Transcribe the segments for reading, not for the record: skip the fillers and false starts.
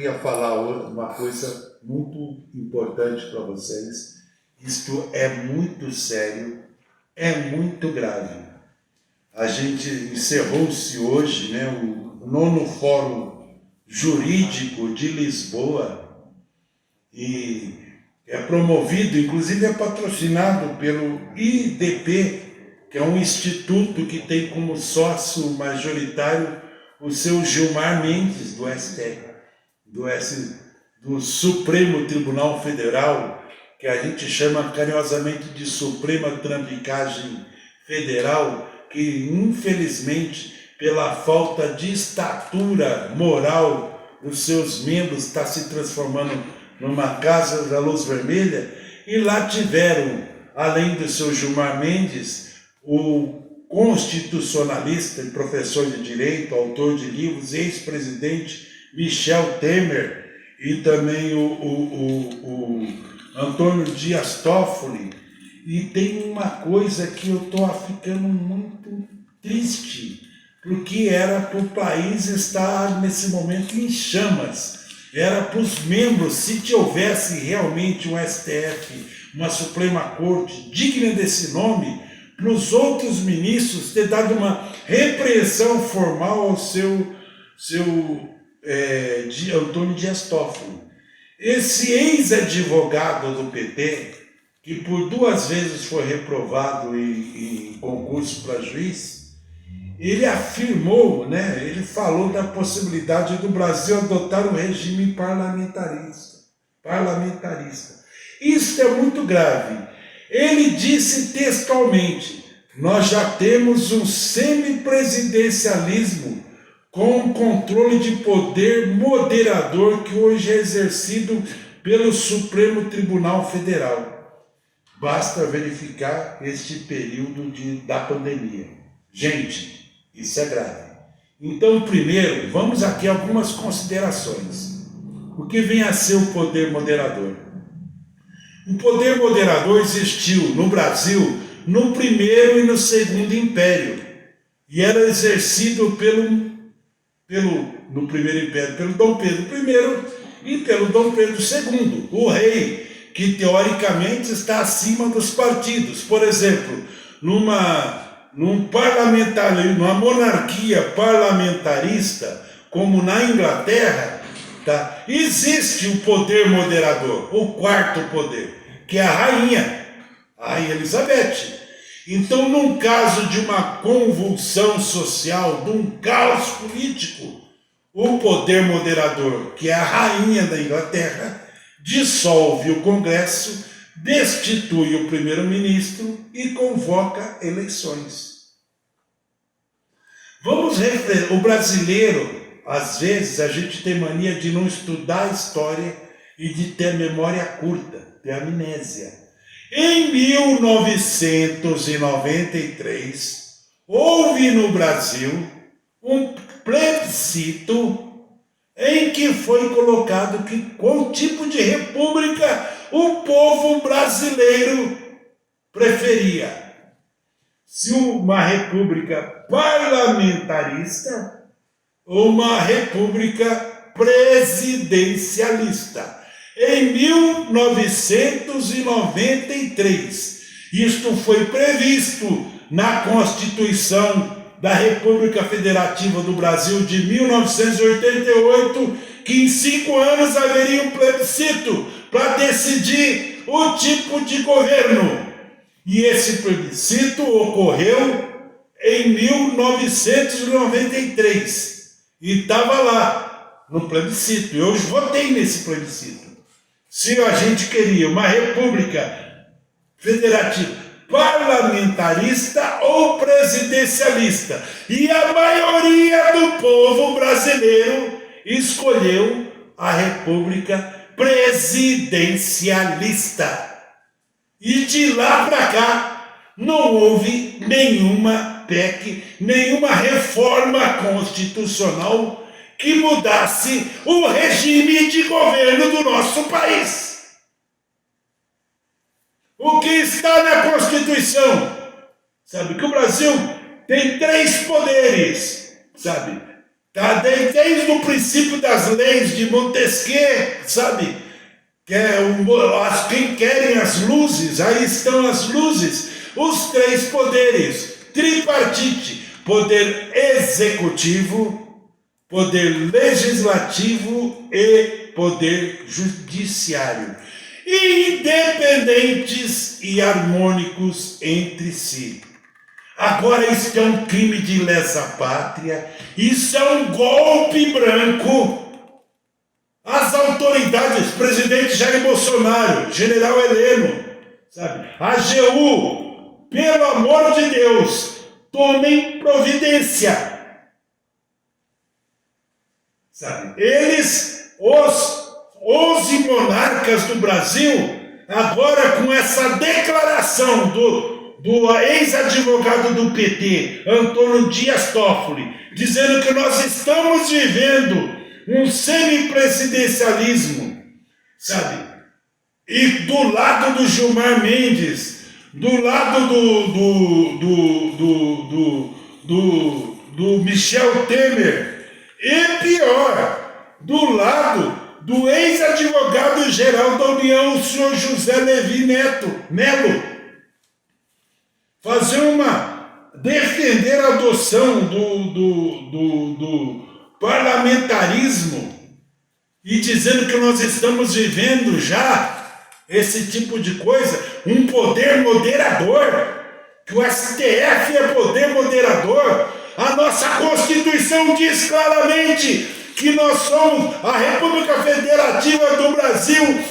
queria falar uma coisa muito importante para vocês. Isto é muito sério, é muito grave. A gente encerrou-se hoje, né, o 9º Fórum Jurídico de Lisboa, e é promovido, inclusive é patrocinado pelo IDP, que é um instituto que tem como sócio majoritário o seu Gilmar Mendes, do STF, do Supremo Tribunal Federal, que a gente chama carinhosamente de Suprema Trambicagem Federal, que infelizmente, pela falta de estatura moral dos seus membros, está se transformando numa casa da luz vermelha. E lá tiveram, além do seu Gilmar Mendes, o constitucionalista e professor de direito, autor de livros, ex-presidente Michel Temer, e também o Antônio Dias Toffoli. E tem uma coisa que eu estou ficando muito triste, porque era para o país estar nesse momento em chamas, era para os membros, se houvesse realmente um STF, uma Suprema Corte digna desse nome, para os outros ministros ter dado uma repreensão formal ao seu Antônio Dias Toffoli. Esse ex-advogado do PT, que por 2 vezes foi reprovado em concurso para juiz, ele afirmou, né, ele falou da possibilidade do Brasil adotar um regime parlamentarista. Isso é muito grave. Ele disse textualmente: nós já temos um semipresidencialismo com um controle de poder moderador que hoje é exercido pelo Supremo Tribunal Federal. Basta verificar este período da pandemia. Gente, isso é grave. Então, primeiro, vamos aqui a algumas considerações. O que vem a ser o poder moderador? O poder moderador existiu no Brasil no Primeiro e no Segundo Império, e era exercido no Primeiro Império pelo Dom Pedro I e pelo Dom Pedro II, o rei, que teoricamente está acima dos partidos. Por exemplo, numa monarquia parlamentarista, como na Inglaterra, tá, existe o poder moderador, o 4º poder, que é a Rainha Elizabeth. Então, num caso de uma convulsão social, de um caos político, o poder moderador, que é a Rainha da Inglaterra, dissolve o Congresso, destitui o primeiro-ministro e convoca eleições. Vamos refletir. O brasileiro, às vezes, a gente tem mania de não estudar a história e de ter memória curta, ter amnésia. Em 1993, houve no Brasil um plebiscito em que foi colocado qual tipo de república o povo brasileiro preferia. Se uma república parlamentarista ou uma república presidencialista. Em 1993, isto foi previsto na Constituição da República Federativa do Brasil de 1988, que em 5 anos haveria um plebiscito para decidir o tipo de governo. E esse plebiscito ocorreu em 1993. E estava lá, no plebiscito. Eu votei nesse plebiscito. Se a gente queria uma república federativa parlamentarista ou presidencialista. E a maioria do povo brasileiro escolheu a república presidencialista. E de lá para cá não houve nenhuma PEC, nenhuma reforma constitucional que mudasse o regime de governo do nosso país. O que está na Constituição? Sabe que o Brasil tem 3 poderes, sabe? Tá? Desde o princípio das leis de Montesquieu, sabe? Que é quem querem as luzes, aí estão as luzes, os três poderes, tripartite, poder executivo, poder legislativo e poder judiciário, independentes e harmônicos entre si. Agora isso é um crime de lesa-pátria, isso é um golpe branco. As autoridades, presidente Jair Bolsonaro, general Heleno, sabe? A AGU, pelo amor de Deus, tomem providência. Sabe? Eles, os monarcas do Brasil, agora com essa declaração do ex-advogado do PT, Antônio Dias Toffoli, dizendo que nós estamos vivendo um semipresidencialismo, sabe? E do lado do Gilmar Mendes, do lado do Michel Temer, e pior, do lado do ex-advogado-geral da União, o senhor José Levi Melo, defender a adoção do parlamentarismo e dizendo que nós estamos vivendo já esse tipo de coisa, um poder moderador, que o STF é poder moderador. A nossa Constituição diz claramente que nós somos a República Federativa do Brasil,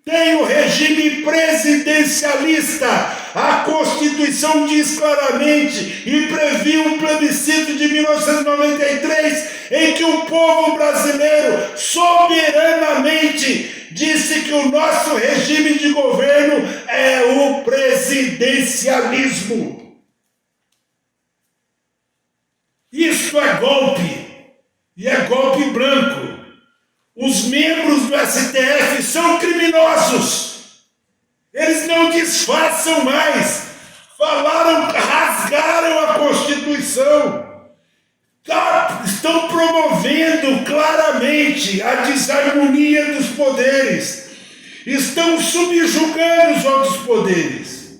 tem o regime presidencialista. A Constituição diz claramente e previu um plebiscito de 1993 em que o povo brasileiro soberanamente disse que o nosso regime de governo é o presidencialismo. Isso é golpe, e é golpe branco. Os membros do STF são criminosos. Eles não disfarçam mais. Rasgaram a Constituição. Estão promovendo claramente a desarmonia dos poderes. Estão subjugando os outros poderes.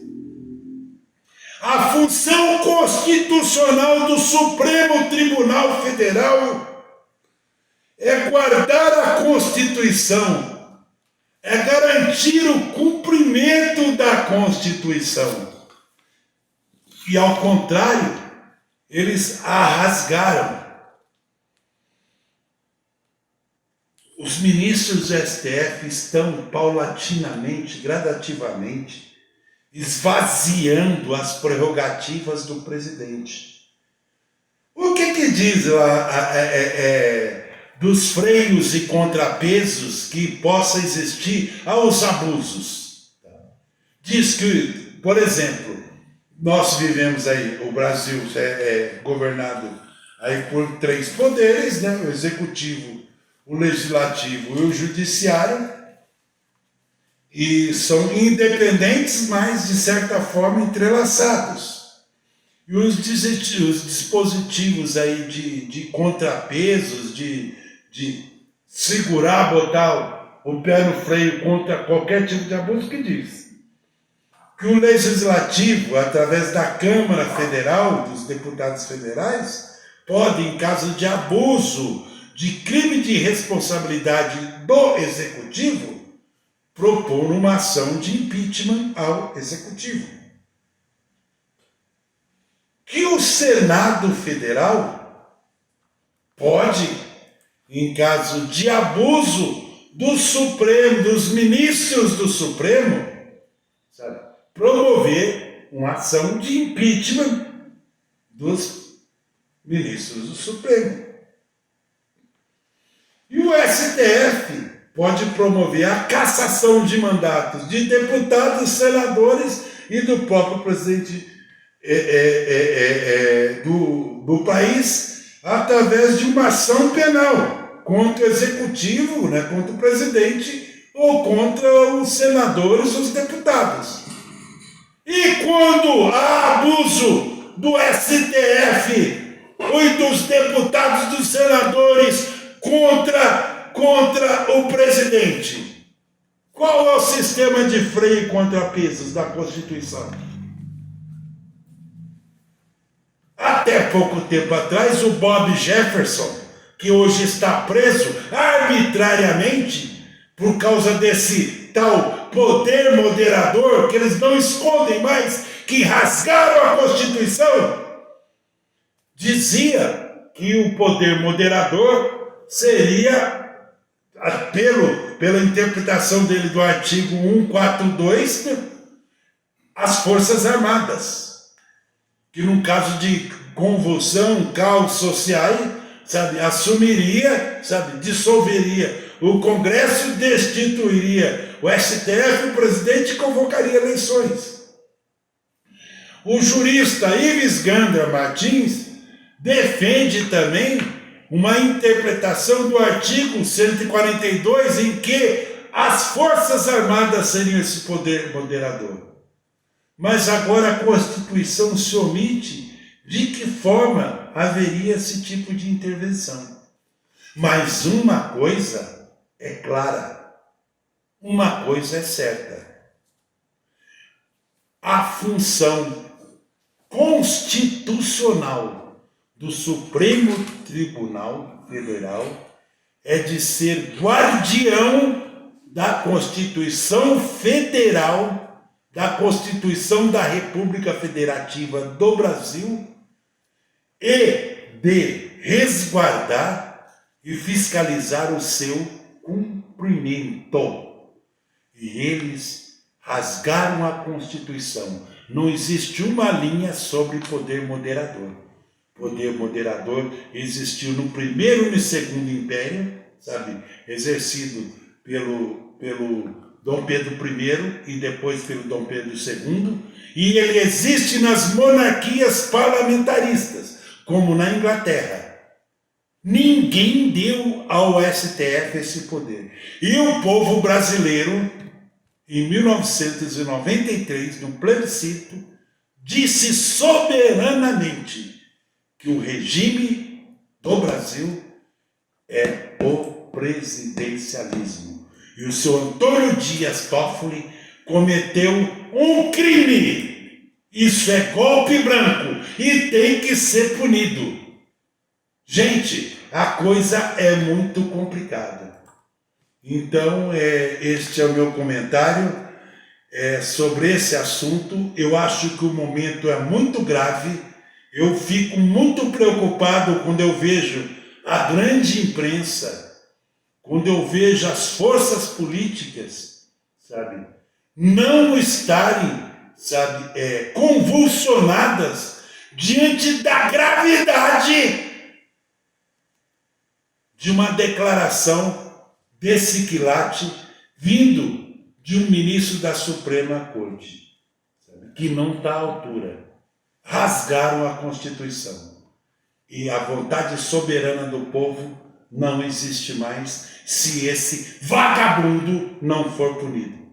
A função constitucional do Supremo Tribunal Federal é guardar a Constituição, é garantir o cumprimento da Constituição. E ao contrário, eles a rasgaram. Os ministros do STF estão paulatinamente, gradativamente, esvaziando as prerrogativas do presidente. O que diz dos freios e contrapesos que possa existir aos abusos? Diz que, por exemplo, nós vivemos aí, o Brasil é governado aí por três poderes, né? O executivo, o legislativo e o judiciário, e são independentes, mas de certa forma entrelaçados. E os dispositivos aí de contrapesos, de segurar, botar o pé no freio contra qualquer tipo de abuso, que diz que o legislativo, através da Câmara Federal, dos deputados federais, pode, em caso de abuso, de crime de responsabilidade do executivo, propor uma ação de impeachment ao executivo. Que o Senado Federal pode, em caso de abuso do Supremo, dos ministros do Supremo, sabe, promover uma ação de impeachment dos ministros do Supremo. E o STF pode promover a cassação de mandatos de deputados, senadores e do próprio presidente do país, através de uma ação penal contra o executivo, né, contra o presidente ou contra os senadores, os deputados. E quando há abuso do STF e dos deputados, dos senadores contra o presidente. Qual é o sistema de freio e contrapesos da Constituição? Até pouco tempo atrás, o Bob Jefferson, que hoje está preso arbitrariamente por causa desse tal poder moderador, que eles não escondem mais, que rasgaram a Constituição, dizia que o poder moderador seria, pela interpretação dele do artigo 142, as Forças Armadas, que num caso de convulsão, caos social, assumiria, dissolveria o Congresso, destituiria o STF, o presidente convocaria eleições. O jurista Ives Gandra Martins defende também uma interpretação do artigo 142 em que as Forças Armadas seriam esse poder moderador. Mas agora a Constituição se omite de que forma haveria esse tipo de intervenção. Mas uma coisa é clara, uma coisa é certa. A função constitucional do Supremo Tribunal Federal é de ser guardião da Constituição Federal, da Constituição da República Federativa do Brasil e de resguardar e fiscalizar o seu cumprimento. E eles rasgaram a Constituição. Não existe uma linha sobre poder moderador. Poder moderador existiu no primeiro e no segundo império, exercido pelo Dom Pedro I e depois pelo Dom Pedro II, e ele existe nas monarquias parlamentaristas, como na Inglaterra. Ninguém deu ao STF esse poder. E o povo brasileiro, em 1993, no plebiscito, disse soberanamente que o regime do Brasil é o presidencialismo. E o senhor Antônio Dias Toffoli cometeu um crime. Isso é golpe branco e tem que ser punido. Gente, a coisa é muito complicada. Então, este é o meu comentário sobre esse assunto. Eu acho que o momento é muito grave. Eu fico muito preocupado quando eu vejo a grande imprensa, quando eu vejo as forças políticas, não estarem, convulsionadas diante da gravidade de uma declaração desse quilate vindo de um ministro da Suprema Corte, que não está à altura. Rasgaram a Constituição. E a vontade soberana do povo não existe mais se esse vagabundo não for punido.